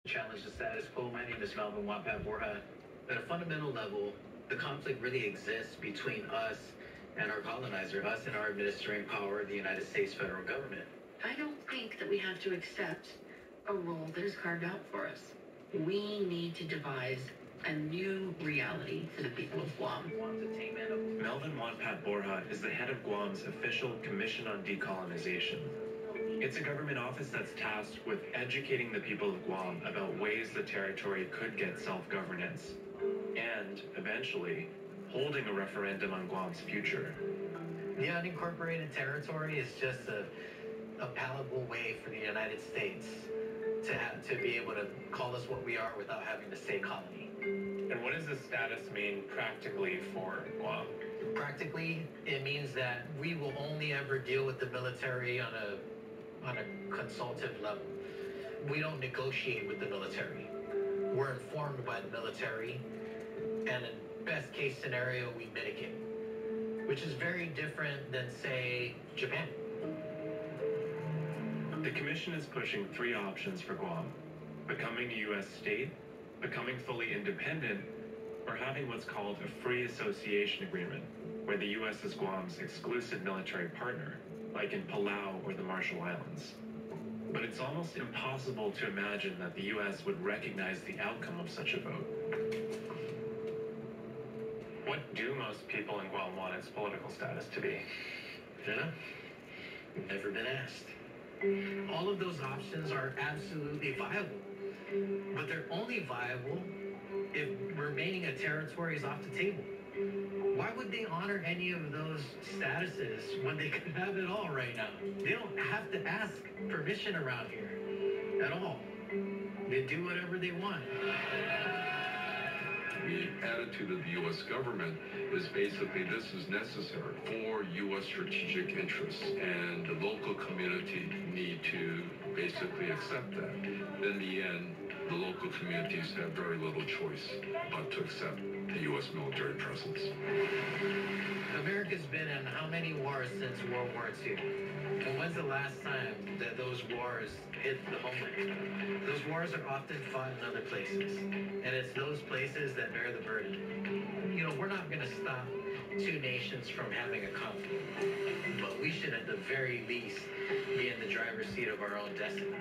Challenge the status quo. My name is Melvin Wapat Borja. At a fundamental level, the conflict really exists between us and our colonizer, us and our administering power, the United States federal government. I don't think that we have to accept a role that is carved out for us. We need to devise a new reality for the people of Guam. Melvin Wapat Borja is the head of Guam's official Commission on Decolonization. It's a government office that's tasked with educating the people of Guam about ways the territory could get self-governance and, eventually, holding a referendum on Guam's future. The unincorporated territory is just a palatable way for the United States to be able to call us what we are without having to say colony. And what does this status mean practically for Guam? Practically, it means that we will only ever deal with the military on a consultative level. We don't negotiate with the military. We're informed by the military, and in best case scenario, we mitigate, which is very different than, say, Japan. The Commission is pushing 3 options for Guam: becoming a U.S. state, becoming fully independent, or having what's called a free association agreement, where the U.S. is Guam's exclusive military partner, like in Palau or the Marshall Islands. But it's almost impossible to imagine that the U.S. would recognize the outcome of such a vote. What do most people in Guam want its political status to be? Never been asked. All of those options are absolutely viable, but they're only viable if remaining a territory is off the table. Why would they honor any of those statuses when they could have it all right now? They don't have to ask permission around here at all. They do whatever they want. The attitude of the U.S. government is basically this is necessary for U.S. strategic interests, and the local community need to basically accept that. In the end, the local communities have very little choice but to accept the U.S. military presence. America's been in how many wars since World War II? And when's the last time that those wars hit the homeland? Those wars are often fought in other places, and it's those places that bear the burden. You know, we're not going to stop 2 nations from having a conflict, but we should at the very least be in the driver's seat of our own destiny.